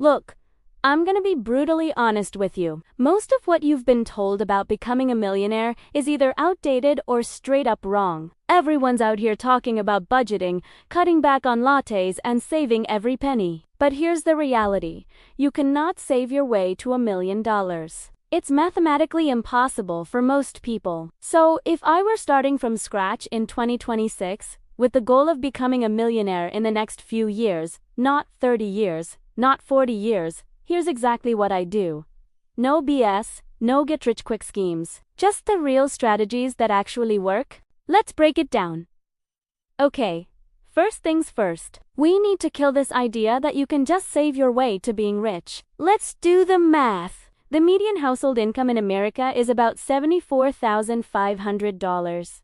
Look, I'm gonna be brutally honest with you. Most of what you've been told about becoming a millionaire is either outdated or straight up wrong. Everyone's out here talking about budgeting, cutting back on lattes, and saving every penny. But here's the reality. You cannot save your way to $1 million. It's mathematically impossible for most people. So, if I were starting from scratch in 2026, with the goal of becoming a millionaire in the next few years, not 30 years, not 40 years, here's exactly what I do. No BS, no get-rich-quick schemes. Just the real strategies that actually work. Let's break it down. Okay, first things first. We need to kill this idea that you can just save your way to being rich. Let's do the math. The median household income in America is about $74,500.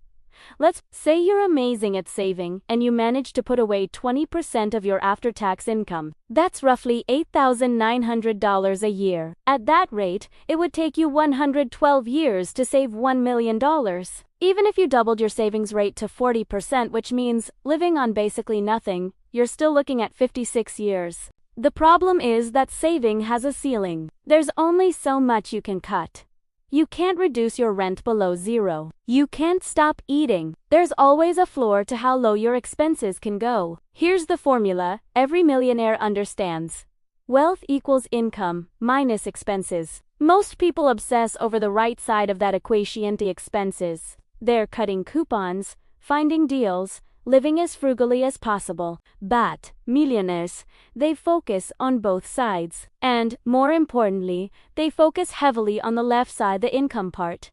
Let's say you're amazing at saving and you manage to put away 20% of your after-tax income. That's roughly $8,900 a year. At that rate, it would take you 112 years to save $1 million. Even if you doubled your savings rate to 40%, which means living on basically nothing, you're still looking at 56 years. The problem is that saving has a ceiling. There's only so much you can cut. You can't reduce your rent below zero. You can't stop eating. There's always a floor to how low your expenses can go. Here's the formula every millionaire understands. Wealth equals income minus expenses. Most people obsess over the right side of that equation, the expenses. They're cutting coupons, finding deals, living as frugally as possible. But millionaires, they focus on both sides. And, more importantly, they focus heavily on the left side, the income part.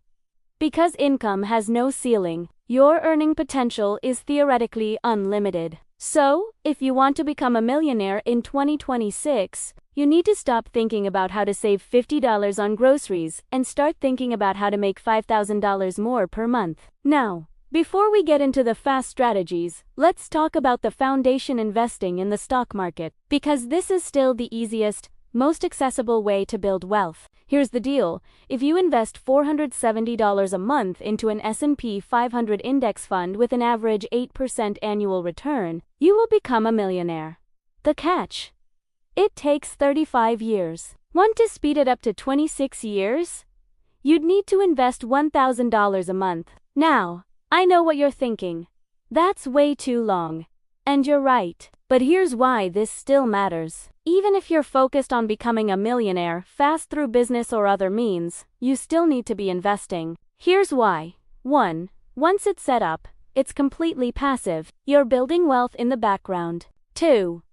Because income has no ceiling, your earning potential is theoretically unlimited. So, if you want to become a millionaire in 2026, you need to stop thinking about how to save $50 on groceries and start thinking about how to make $5,000 more per month. Now, before we get into the fast strategies, let's talk about the foundation investing in the stock market, because this is still the easiest, most accessible way to build wealth. Here's the deal. If you invest $470 a month into an S&P 500 index fund with an average 8% annual return, you will become a millionaire. The catch? It takes 35 years. Want to speed it up to 26 years? You'd need to invest $1,000 a month. Now, I know what you're thinking. That's way too long. And you're right. But here's why this still matters. Even if you're focused on becoming a millionaire fast through business or other means, you still need to be investing. Here's why. 1. Once it's set up, it's completely passive. You're building wealth in the background. 2.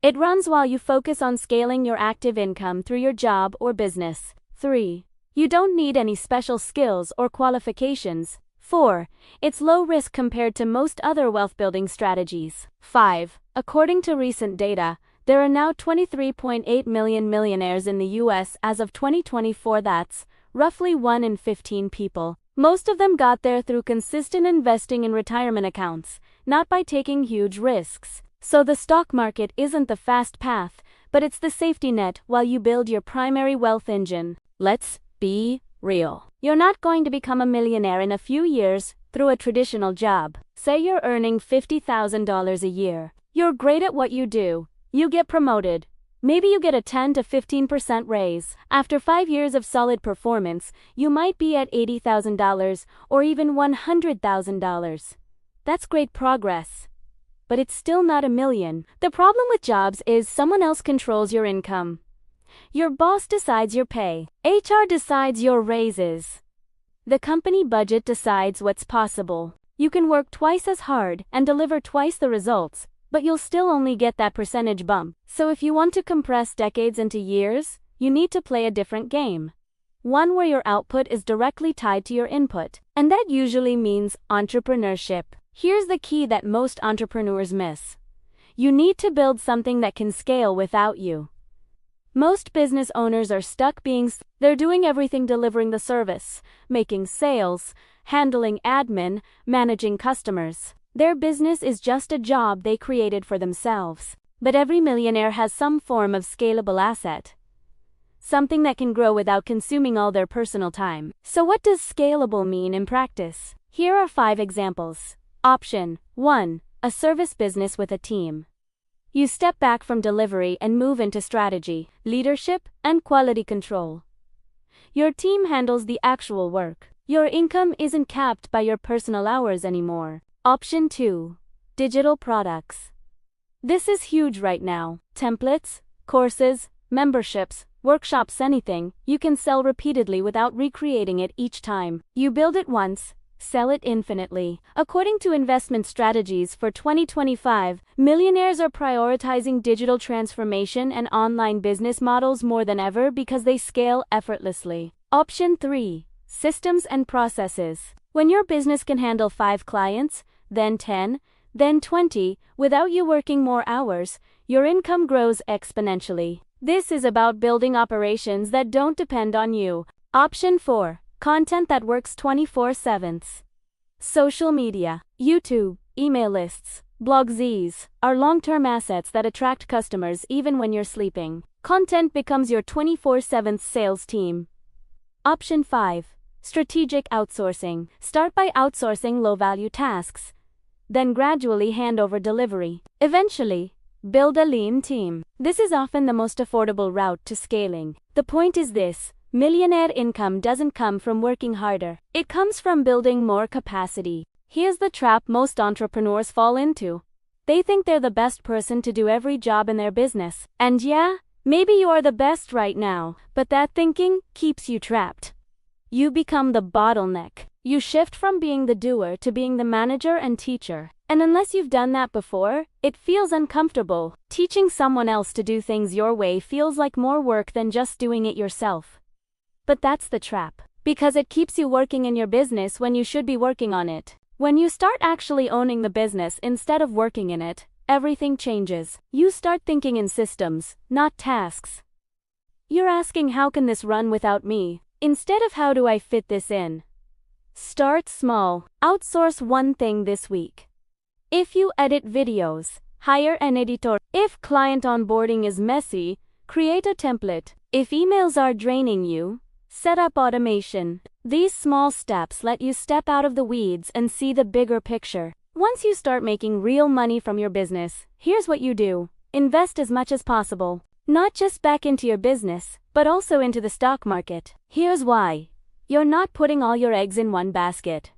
It runs while you focus on scaling your active income through your job or business. 3. You don't need any special skills or qualifications. 4. It's low risk compared to most other wealth-building strategies. 5. According to recent data, there are now 23.8 million millionaires in the US as of 2024. That's roughly 1 in 15 people. Most of them got there through consistent investing in retirement accounts, not by taking huge risks. So the stock market isn't the fast path, but it's the safety net while you build your primary wealth engine. Let's be real. You're not going to become a millionaire in a few years through a traditional job. Say you're earning $50,000 a year. You're great at what you do. You get promoted. Maybe you get a 10 to 15% raise. After 5 years of solid performance, you might be at $80,000 or even $100,000. That's great progress. But it's still not a million. The problem with jobs is someone else controls your income. Your boss decides your pay. HR decides your raises. The company budget decides what's possible. You can work twice as hard and deliver twice the results, but you'll still only get that percentage bump. So if you want to compress decades into years, you need to play a different game. One where your output is directly tied to your input. And that usually means entrepreneurship. Here's the key that most entrepreneurs miss. You need to build something that can scale without you. Most business owners are stuck they're doing everything, delivering the service, making sales, handling admin, managing customers. Their business is just a job they created for themselves. But every millionaire has some form of scalable asset. Something that can grow without consuming all their personal time. So what does scalable mean in practice? Here are 5 examples. Option 1. A service business with a team. You step back from delivery and move into strategy, leadership, and quality control. Your team handles the actual work. Your income isn't capped by your personal hours anymore. Option 2. Digital products. This is huge right now. Templates, courses, memberships, workshops, anything you can sell repeatedly without recreating it each time. You build it once, sell it infinitely. According to investment strategies for 2025, millionaires are prioritizing digital transformation and online business models more than ever because they scale effortlessly. Option 3. Systems and processes. When your business can handle 5 clients, then 10, then 20, without you working more hours, your income grows exponentially. This is about building operations that don't depend on you. Option 4. Content that works 24/7. Social media, YouTube, email lists, blogs. These are long-term assets that attract customers even when you're sleeping. Content becomes your 24/7 sales team. Option 5. Strategic outsourcing. Start by outsourcing low-value tasks. Then gradually hand over delivery. Eventually, build a lean team. This is often the most affordable route to scaling. The point is this: millionaire income doesn't come from working harder. It comes from building more capacity. Here's the trap most entrepreneurs fall into. They think they're the best person to do every job in their business. And yeah, maybe you are the best right now, but that thinking keeps you trapped. You become the bottleneck. You shift from being the doer to being the manager and teacher. And unless you've done that before, it feels uncomfortable. Teaching someone else to do things your way feels like more work than just doing it yourself. But that's the trap, because it keeps you working in your business when you should be working on it. When you start actually owning the business instead of working in it, everything changes. You start thinking in systems, not tasks. You're asking, how can this run without me? Instead of, how do I fit this in? Start small. Outsource one thing this week. If you edit videos, hire an editor. If client onboarding is messy, create a template. If emails are draining you, set up automation. These small steps let you step out of the weeds and see the bigger picture. Once you start making real money from your business, here's what you do. Invest as much as possible. Not just back into your business, but also into the stock market. Here's why. You're not putting all your eggs in one basket.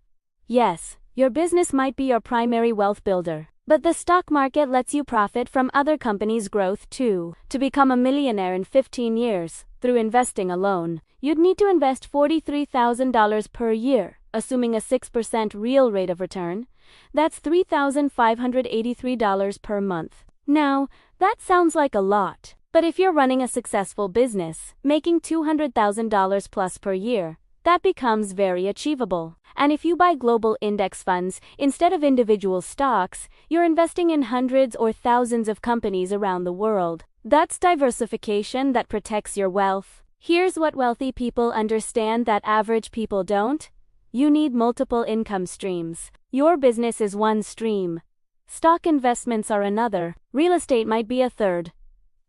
Yes, your business might be your primary wealth builder, but the stock market lets you profit from other companies' growth too. To become a millionaire in 15 years, through investing alone, you'd need to invest $43,000 per year, assuming a 6% real rate of return. That's $3,583 per month. Now, that sounds like a lot, but if you're running a successful business, making $200,000 plus per year, that becomes very achievable. And if you buy global index funds instead of individual stocks, you're investing in hundreds or thousands of companies around the world. That's diversification that protects your wealth. Here's what wealthy people understand that average people don't. You need multiple income streams. Your business is one stream. Stock investments are another. Real estate might be a third.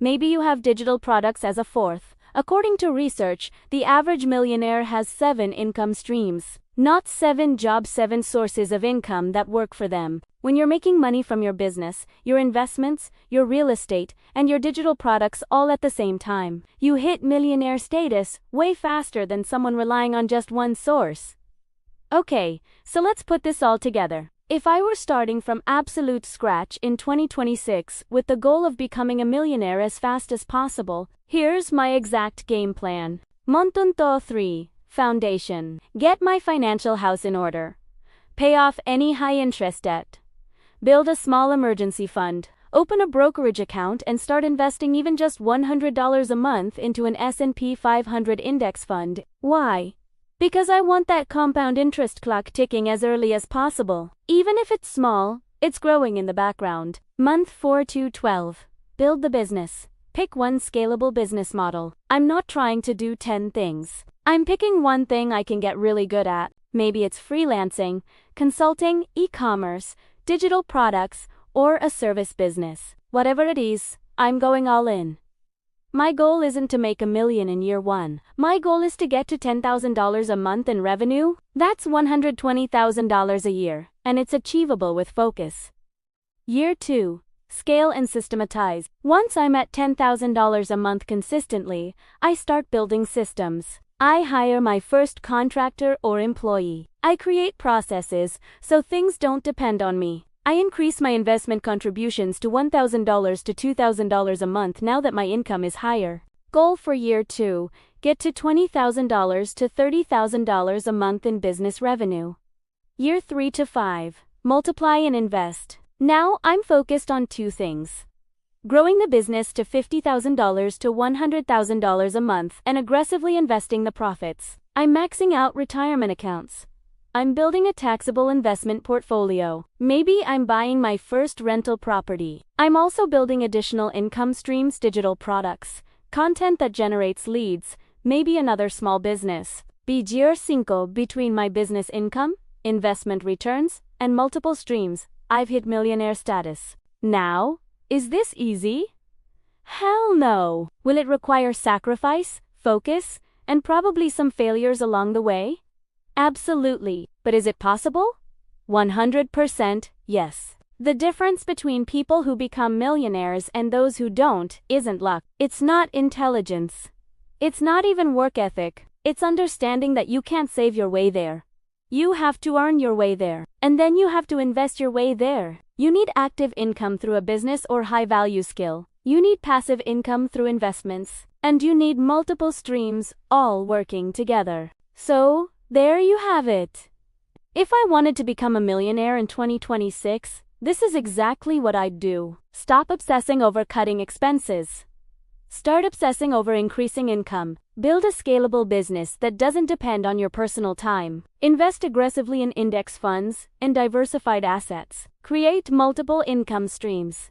Maybe you have digital products as a fourth. According to research, the average millionaire has 7 income streams. Not 7 jobs, 7 sources of income that work for them. When you're making money from your business, your investments, your real estate, and your digital products all at the same time, you hit millionaire status way faster than someone relying on just one source. Okay, so let's put this all together. If I were starting from absolute scratch in 2026 with the goal of becoming a millionaire as fast as possible, here's my exact game plan. Montunto 3. Foundation. Get my financial house in order. Pay off any high-interest debt. Build a small emergency fund. Open a brokerage account and start investing even just $100 a month into an S&P 500 index fund. Why? Because I want that compound interest clock ticking as early as possible. Even if it's small, it's growing in the background. Month 4 to 12. Build the business. Pick one scalable business model. I'm not trying to do 10 things. I'm picking one thing I can get really good at. Maybe it's freelancing, consulting, e-commerce, digital products, or a service business. Whatever it is, I'm going all in. My goal isn't to make $1 million in year 1. My goal is to get to $10,000 a month in revenue. That's $120,000 a year, and it's achievable with focus. Year 2. Scale and systematize. Once I'm at $10,000 a month consistently, I start building systems. I hire my first contractor or employee. I create processes so things don't depend on me. I increase my investment contributions to $1,000 to $2,000 a month now that my income is higher. Goal for year 2, get to $20,000 to $30,000 a month in business revenue. Year 3 to 5, multiply and invest. Now I'm focused on 2 things. Growing the business to $50,000 to $100,000 a month and aggressively investing the profits. I'm maxing out retirement accounts. I'm building a taxable investment portfolio. Maybe I'm buying my first rental property. I'm also building additional income streams, digital products, content that generates leads, maybe another small business. Year 5, between my business income, investment returns, and multiple streams, I've hit millionaire status. Now, is this easy? Hell no. Will it require sacrifice, focus, and probably some failures along the way? Absolutely. But is it possible? 100% yes. The difference between people who become millionaires and those who don't isn't luck. It's not intelligence. It's not even work ethic. It's understanding that you can't save your way there. You have to earn your way there. And then you have to invest your way there. You need active income through a business or high-value skill. You need passive income through investments. And you need multiple streams, all working together. So, there you have it. If I wanted to become a millionaire in 2026, this is exactly what I'd do. Stop obsessing over cutting expenses. Start obsessing over increasing income. Build a scalable business that doesn't depend on your personal time. Invest aggressively in index funds and diversified assets. Create multiple income streams.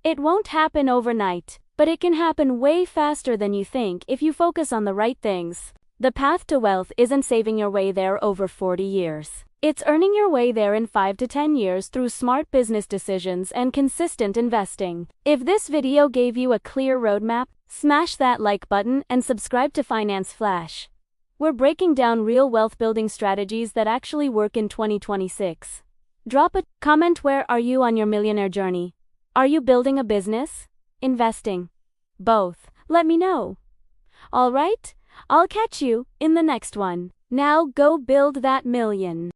It won't happen overnight, but it can happen way faster than you think if you focus on the right things. The path to wealth isn't saving your way there over 40 years. It's earning your way there in 5 to 10 years through smart business decisions and consistent investing. If this video gave you a clear roadmap, smash that like button and subscribe to Finance Flash. We're breaking down real wealth building strategies that actually work in 2026. Drop a comment. Where are you on your millionaire journey? Are you building a business? Investing? Both? Let me know. All right, I'll catch you in the next one. Now go build that million.